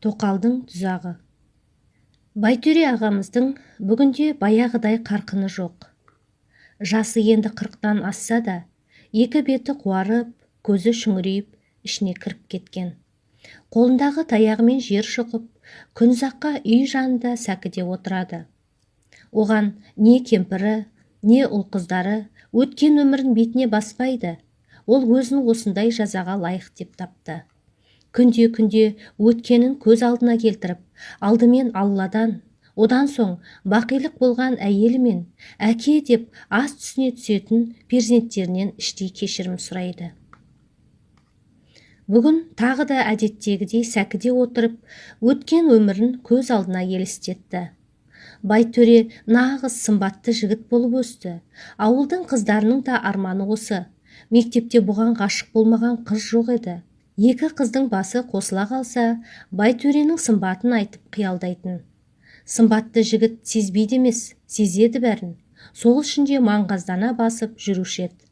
Тоқалдың тұзағы. Байтөре ағамыздың бүгінде баяғыдай қарқыны жоқ. Жасы енді 40-тан асса да, екі беті қуарып, көзі шүңірейіп, ішіне кіріп кеткен. Қолындағы таяғымен жер шұқып, күнзаққа үй жанында сәкіде отырады. Оған не кемпірі, не ұл-қыздары өткен өмірін бетіне баспайды. Ол өзін осындай жазаға лайық деп тапты. Күнде-күнде өткенін көз алдына келтіріп, алдымен Алладан, одан соң бақилық болған әйелі мен әке деп ас түсіне түсетін перзенттерінен іштей кешірім сұрайды. Бүгін тағы да әдеттегідей сәкіде отырып, өткен өмірін көз алдына елестетті. Байтөре нағыз сымбатты жігіт болып өсті. Ауылдың қыздарының да арманы осы. Мектепте бұған ғашық болмаған қыз жоқ еді. Екі қыздың басы қосыла қалса, Байтөренің сымбатын айтып қиялдайтын. Сымбатты жігіт сезбейді емес, сезеді бәрін. Сол үшін де маңғаздана басып жүруші еді.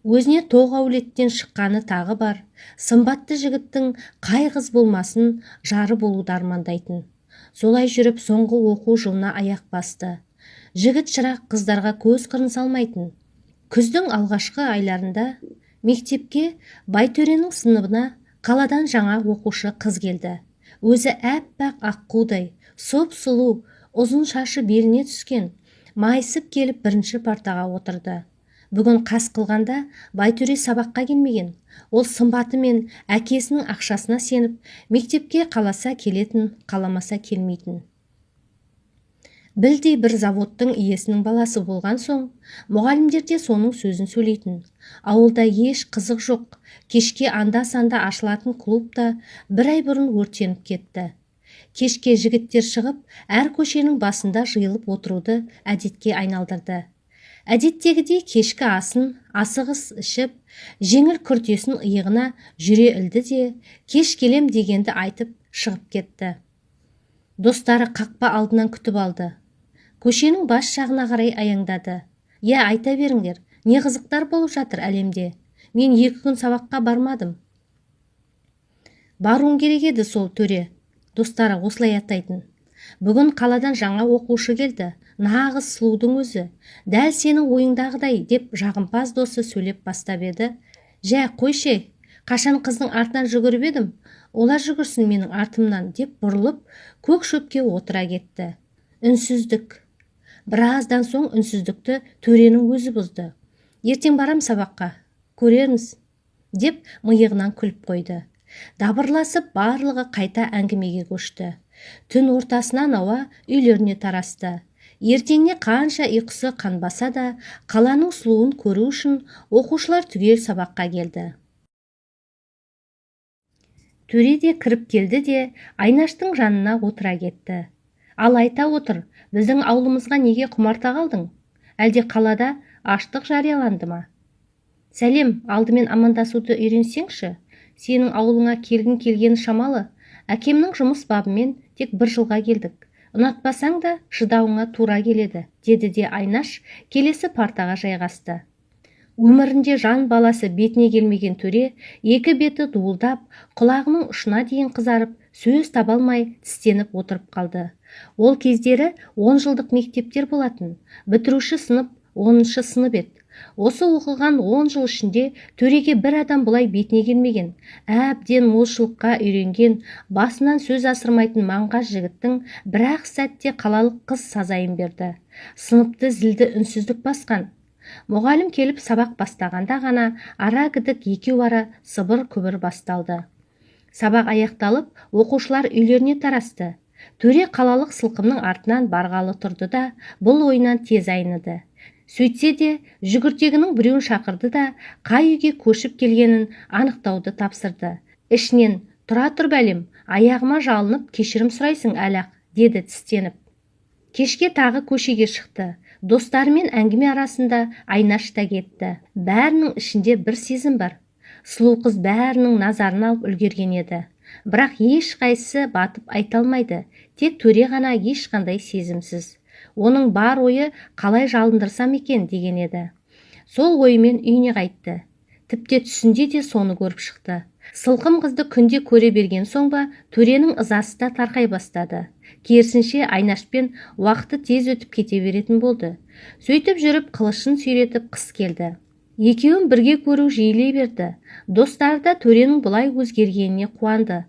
Өзіне тоқ әулеттен шыққаны тағы бар. Сымбатты жігіттің қай қыз болмасын жары болуды армандайтын. Солай жүріп соңғы оқу жылына аяқ басты. Жігіт шырақ қыздарға көз қырын салмайтын. Күздің алғашқы айларында мектепке Байтөренің сыныбына қаладан жаңа оқушы қыз келді. Өзі әппақ аққудай, сұп-сұлу, ұзын шашы беліне түскен, майысып келіп бірінші партаға отырды. Бүгін қас қылғанда Байтөре сабаққа келмеген. Ол сымбаты мен әкесінің ақшасына сеніп, мектепке қаласа келетін, қаламаса келмейтін. Білдей бір заводтың иесінің баласы болған соң, мұғалімдер де соның сөзін сөйлейтін. Ауылда еш қызық жоқ, кешке анда-санда ашылатын клуб та бір ай бұрын өртеніп кетті. Кешке жігіттер шығып, әр көшенің басында жиылып отыруды әдетке айналдырды. Әдеттегідей кешкі асын асығыс ішіп, жеңіл күртесін иығына жүре ілді де, кеш келем дегенді айтып шығып кетті. Достары қақпа алдынан күтіп алды. Көшенің бас жағына қарай аяңдады. «Я, айта беріңдер, не қызықтар болып жатыр әлемде? Мен 2 күн сабаққа бармадым». «Баруың керек еді сол төре», достары осылай атайтын. «Бүгін қаладан жаңа оқушы келді, нағыз сұлудың өзі, дәл сенің ойыңдағыдай» деп жағымпаз досы сөйлеп бастап еді. «Жә, қойшы, қашан қыздың артынан жүгіріп едім, олар жүгірсін менің артымнан» деп бұрылып, көк шөпке отыра кетті. Үнсіздік. Біраздан соң үнсіздікті төренің өзі бұзды. «Ертең барам сабаққа, көрерміз» деп миығынан күліп қойды. Дабырласып барлығы қайта әңгімеге көшті. Түн ортасынан ауа үйлеріне тарасты. Ертеңне қанша ұйқысы қанбаса да, қаланың сұлуын көру үшін оқушылар түгел сабаққа келді. Төре де кіріп келді де Айнаштың жанына отыра кетті. «Ал айта отыр, біздің ауылымызға неге құмарта қалдың? Әлде қалада аштық жарияланды ма?» «Сәлем, алдымен амандасуды үйренсеңші. Сенің ауылыңа келгені шамалы. Әкемнің жұмыс бабымен тек 1 жылға келдік. Ұнатпасаң да шыдауыңа тура келеді», деді де Айнаш келесі партаға жайғасты. Өмірінде жан баласы бетіне келмеген төре, екі беті дуылдап, құлағының ұшына дейін қызарып, сөз таба алмай тістеніп отырып қалды. Ол кездері 10 жылдық мектептер болатын. Бітіруші сынып 10-шы сынып еді. Осы оқыған 10 жыл ішінде төреге бір адам бұлай бетіне келмеген. Әбден молшылыққа үйренген, басынан сөз асырмайтын маңғаз жігіттің бір-ақ сәтте қалалық қыз сазайын берді. Сыныпты зілді үнсіздік басқан. Мұғалім келіп сабақ бастағанда ғана ара гідік екеу ара сыбыр-күбір басталды. Сабақ аяқталып, оқушылар үйлеріне тарасты. Төре қалалық сылқымның артынан барғалы тұрды да, бұл ойынан тез айныды. Сөйтсе де, жүгіртегінің біреуін шақырды да, қай үйге көшіп келгенін анықтауды тапсырды. Ішінен, «Тұра тұр бәлем, аяғыма жалынып кешірім сұрайсың әлақ», деді тістеніп. Кешке тағы көшеге шықты. Достарымен әңгіме арасында Айнаш та кетті. Бәрінің ішінде бір сезім бар. Сұлу қыз бәрінің назарын алып үлгерген еді. Бірақ ешқайсысы батып айта алмайды. Тек төре ғана ешқандай сезімсіз. Оның бар ойы қалай жалындырсам екен деген еді. Сол ойымен үйіне қайтты. Тіпті түсінде де соны көріп шықты. Сылқым қызды күнде көре берген соң ба, төренің ызасы да тарқай бастады. Керісінше Айнашпен уақыты тез өтіп кете беретін болды. Сөйтіп жүріп қылышын сүйретіп қыс келді. Екеуін бірге көру жиілей берді. Достары да төренің бұлай өзгергеніне қуанды.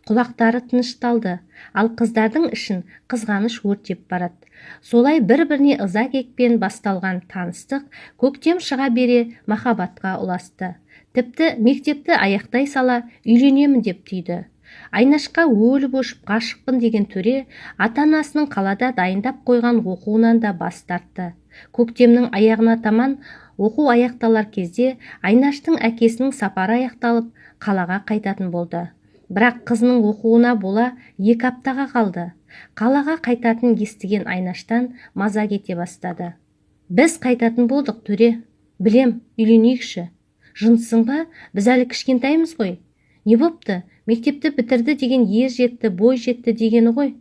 Құлақтары тынышталды, ал қыздардың ішін қызғаныш өртеп барады. Солай бір-біріне ыза кекпен басталған таныстық көктем шыға бере махаббатқа ұласты. Тіпті мектепті аяқтай сала үйленемін деп түйді. Айнашқа өліп-өшіп ғашықпын деген төре ата-анасының қалада дайындап қойған оқуынан да бас тартты. Көктемнің аяғына таман оқу аяқталар кезде Айнаштың әкесінің сапары аяқталып қалаға қайтатын болды. Бірақ қызының оқуына бола 2 аптаға қалды. Қалаға қайтатын естіген Айнаштан маза кете бастады. Біз қайтатын болдық, төре. Білем, үйленейікші. Жынсың ба? Біз әлі кішкентаймыз ғой. Не бопты? Мектепті бітірді деген ер жетті, бой жетті дегені ғой.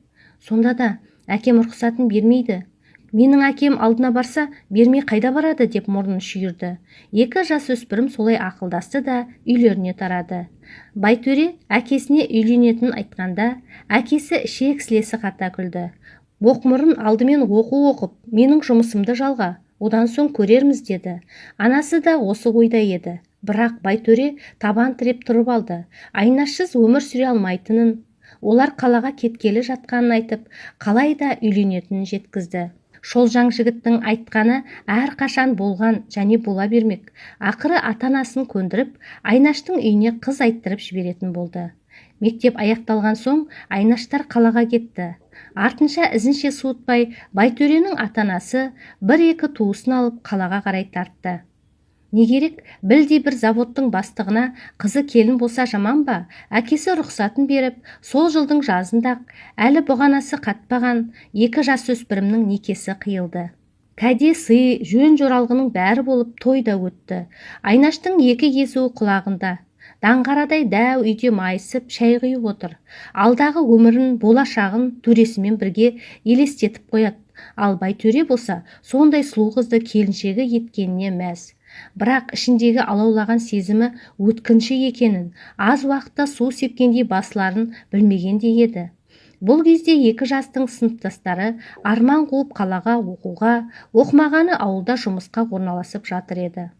Сонда да әкем рұқсатын бермейді. Менің әкем алдына барса, бермей қайда барады деп мұрнын шүйірді. 2 жасөспірім солай ақылдасты да үйлеріне тарады. Байтөре әкесіне үйленетін айтқанда, әкесі ішек-сілесі қата күлді. Боқмұрын алдымен оқу оқып, менің жұмысымды жалға, одан соң көрерміз деді. Анасы да осы ойда еді. Бірақ Байтөре табан тіреп тұрып алды. Айнашсыз өмір сүре алмайтынын, олар қалаға кеткелі жатқанын айтып, қалай да үйленетінін жеткізді. Шолжаң жігіттің айтқаны әрқашан болған және бола бермек. Ақыры ата-анасын көндіріп, Айнаштың үйіне қыз айттырып жіберетін болды. Мектеп аяқталған соң Айнаштар қалаға кетті. Артынша ізінше суытпай, Байтөренің ата-анасы 1-2 туысын алып қалаға қарай тартты. Не керек, білдей бір заводтың бастығына қызы келін болса жаман ба? Әкесі рұқсатын беріп, сол жылдың жазында әлі бұғанасы қатпаған 2 жасөспірімнің некесі қиылды. Кәде сый, жөн жоралғының бәрі болып тойда өтті. Айнаштың 2 езуі құлағында. Даңғарадай дәу үйде майысып, шай құйып отыр. Алдағы өмірін, болашағын төресімен бірге елестетіп қояды. Ал Байтөре болса, сондай сұлу қызды келіншегі еткеніне мәз. Бірақ ішіндегі алаулаған сезімі өткінші екенін, аз уақытта су сепкендей басыларын білмегендей еді. Бұл кезде 2 жастың сыныптастары арман қуып қалаға оқуға, оқымағаны ауылда жұмысқа орналасып жатыр еді.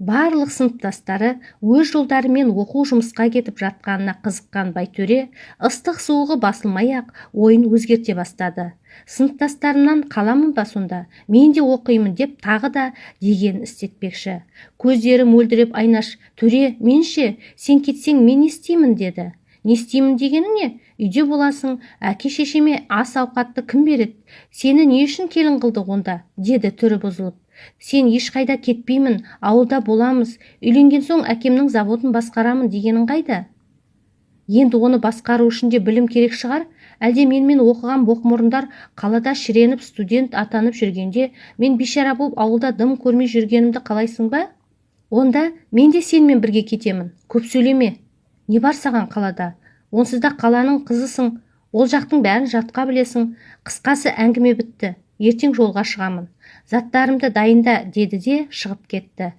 Барлық сыныптастары өз жолдарымен оқу жұмысқа кетіп жатқанына қызыққан Байтөре ыстық суығы басылмай-ақ ойын өзгерте бастады. Сыныптастарымнан қаламын ба сонда, мен де оқимын деп тағы да деген істетпекші. Көздері мөлдіреп Айнаш, төре, менше, сен кетсең мен не істеймін деді. Не істеймін дегені не? Үйде боласың, әке-шешеме ас ауқатты кім береді? Сені не үшін келін қылды онда? Деді түрі бұзылып. Сен ешқайда кетпеймін, ауылда боламыз, үйленген соң әкемнің заводын басқарамын дегенің қайда? Енді оны басқару үшін де білім керек шығар? Әлде менімен оқыған боқмұрындар қалада шіреніп студент атанып жүргенде, мен бейшара болып ауылда дым көрмей жүргенімді қалайсың ба? Онда мен де сенімен бірге кетемін. Көп сөйлеме. Не бар саған қалада? Онсыз да қаланың қызысың, ол жақтың бәрін жатқа білесің. Қысқасы әңгіме бітті. Ертең жолға шығамын. Заттарымды дайында деді де шығып кетті.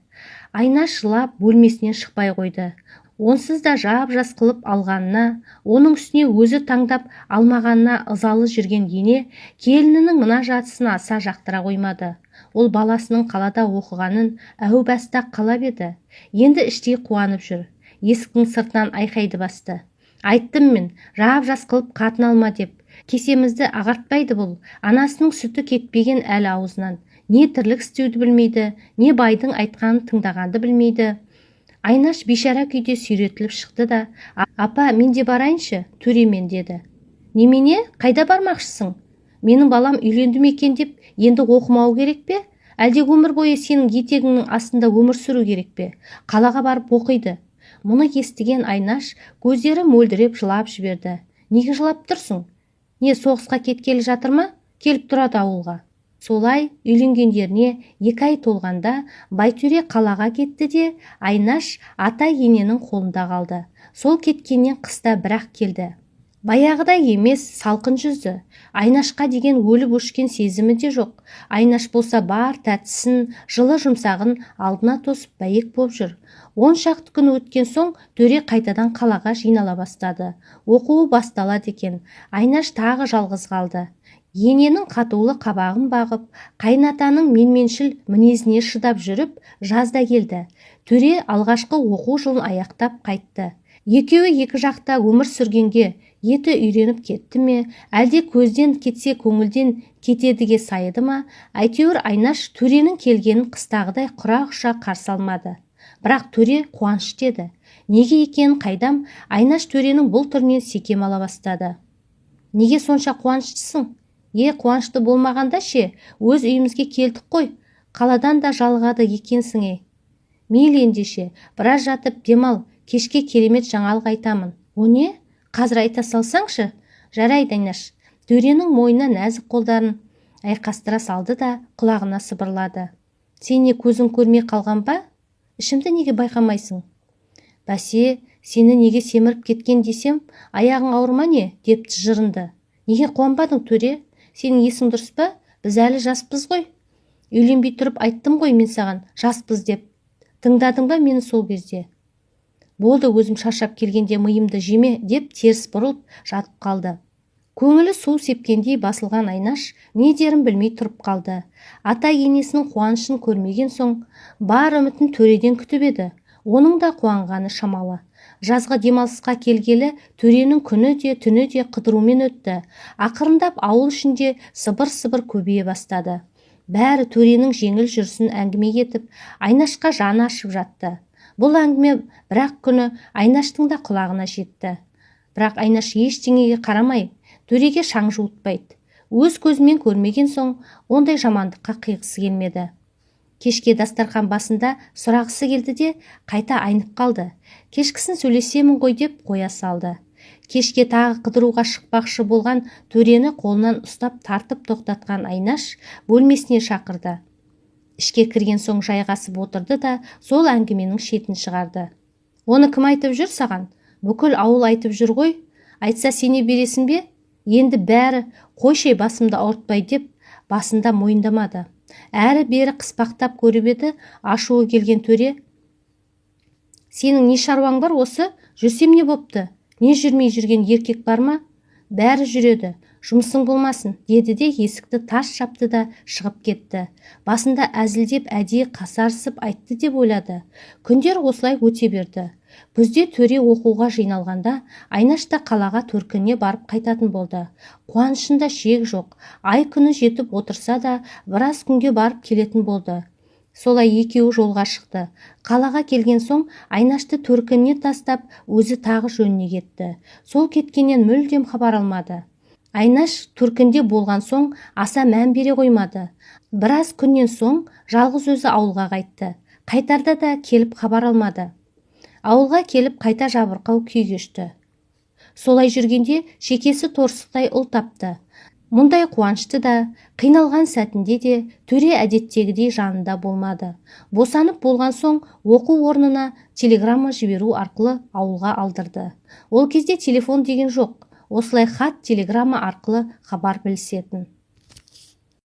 Айнаш жылап бөлмесінен шықпай қойды. Онсыз да жап-жас қылып алғанына, оның үстіне өзі таңдап алмағанына ызалы жүрген ене келінінің мына жатысын аса жақтыра қоймады. Ол баласының қалада оқығанын әу баста қалап еді. Енді іштей қуанып жүр. Есіктің сыртынан айқайды басты. Айттым мен, жап-жас қылып қатын алма деп. Кесемізді ағартпайды бұл. Анасының сүті кетпеген әлі аузынан. Не тірлік істеуді білмейді, не байдың айтқанын тыңдағанды білмейді. Айнаш бейшара күйде сүйретіліп шықты да, апа, мен де барайыншы, төремен деді. Немене, қайда бармақшысың? Менің балам үйленді ме екен деп, енді оқымау керек пе? Әлде өмір бойы сенің етегіңнің астында өмір сүру керек пе? Қалаға барып оқиды. Мұны естіген Айнаш көздері мөлдіреп жылап жіберді. Неге жылап тұрсың? Не соғысқа кеткелі жатыр ма? Келіп тұрады ауылға. Солай үйленгендеріне 2 ай толғанда Байтөре қалаға кетті де Айнаш ата-ененің қолында қалды. Сол кеткеннен қыста бірақ келді. Баяғыдай емес, салқын жүзді. Айнашқа деген өліп өшкен сезімі де жоқ. Айнаш болса бар тәттісін, жылы жұмсағын алдына тосып бәйек боп жүр. Он шақты күн өткен соң төре қайтадан қалаға жинала бастады. Оқуы басталады екен. Айнаш тағы жалғыз қалды. Ененің қатулы қабағын бағып, қайнатаның менменшіл мінезіне шыдап жүріп, жазда келді. Төре алғашқы оқу жылын аяқтап қайтты. Екеуі екі жақта өмір сүргенге еті үйреніп кетті ме, әлде көзден кетсе көңілден кетедіге сайыды ма? Әйтеуір Айнаш Төренің келгенін қыстағыдай құрақ-ұша қарсы алмады. Бірақ Төре қуанышты еді. Неге екенін қайдам, Айнаш Төренің бұл түрінен секем ала бастады. Неге сонша қуаныштысың? Қуанышты болмағанда ше, өз үйімізге келдік қой. Қаладан да жалығады екенсің. Мейлі ендеше, біраз жатып демал, кешке керемет жаңалық айтамын. О не? Қазір айта салсаңшы? Жарайды Айнаш. Төренің мойнына нәзік қолдарын айқастыра салды да құлағына сыбырлады. Сен не көзің көрмей қалған ба? Ішімді неге байқамайсың? Бәсе, сені неге семіріп кеткен десем, аяғың ауырма не? Деп жырынды. Неге қуанбадың Төре? Сенің есің дұрыс па? Біз әлі жаспыз ғой. Үйленбей тұрып айттым ғой мен саған, жаспыз деп. Тыңдадың ба мені сол кезде? Болды, өзім шаршап келгенде миымды жеме деп теріс бұрылып жатып қалды. Көңілі су сепкендей басылған Айнаш не дерін білмей тұрып қалды. Ата-енесінің қуанышын көрмеген соң бар үмітін Төреден күтіп еді. Оның да қуанғаны шамалы. Жазғы демалысқа келгелі Төренің күні де түні де қыдырумен өтті. Ақырындап ауыл ішінде сыбыр-сыбыр көбейе бастады. Бәрі Төренің жеңіл жүрісін әңгіме етіп, Айнашқа жаны ашып жатты. Бұл әңгіме бірақ күні Айнаштың да құлағына жетті. Бірақ Айнаш ештеңеге қарамай, Төреге шаң жуытпайды. Өз көзімен көрмеген соң, ондай жамандыққа қиғысы келмеді. Кешке дастархан басында сұрағысы келді де, қайта айнып қалды. Кешкісін сөйлесемін ғой деп қоя салды. Кешке тағы қыдыруға шықпақшы болған Төрені қолынан ұстап тартып тоқтатқан Айнаш бөлмесіне шақырды. Ішке кірген соң жайғасып отырды да сол әңгіменің шетін шығарды. Оны кім айтып жүр саған? Бүкіл ауыл айтып жүр ғой. Айтса сене бересің бе? Енді бәрі қойшай басымды ауыртпай деп басында мойындамады. Әрі бері қыспақтап көріп еді, ашуы келген Төре. Сенің не шаруаң бар осы? Жүрсем не бопты? Не жүрмей жүрген еркек бар ма? Бәрі жүреді. Жұмысың болмасын, деді де есікті тарс жапты да шығып кетті. Басында әзілдеп әдейі қасарысып айтты деп ойлады. Күндер осылай өте берді. Күзде Төре оқуға жиналғанда Айнаш та қалаға төркініне барып қайтатын болды. Қуанышында шек жоқ. Ай күні жетіп отырса да біраз күнге барып келетін болды. Солай екеуі жолға шықты. Қалаға келген соң Айнашты төркініне тастап, өзі тағы жөніне кетті. Сол кеткеннен мүлдем хабар алмады. Айнаш төркінде болған соң аса мән бере қоймады. Біраз күннен соң жалғыз өзі ауылға қайтты. Қайтарда да келіп хабар алмады. Ауылға келіп қайта жабырқау күй кешті. Солай жүргенде шекесі торсықтай ұл тапты. Мұндай қуанышты да, қиналған сәтінде де Төре әдеттегідей жанында болмады. Босанып болған соң оқу орнына телеграмма жіберу арқылы ауылға алдырды. Ол кезде телефон деген жоқ. Осылай хат телеграмма арқылы хабар білісетін.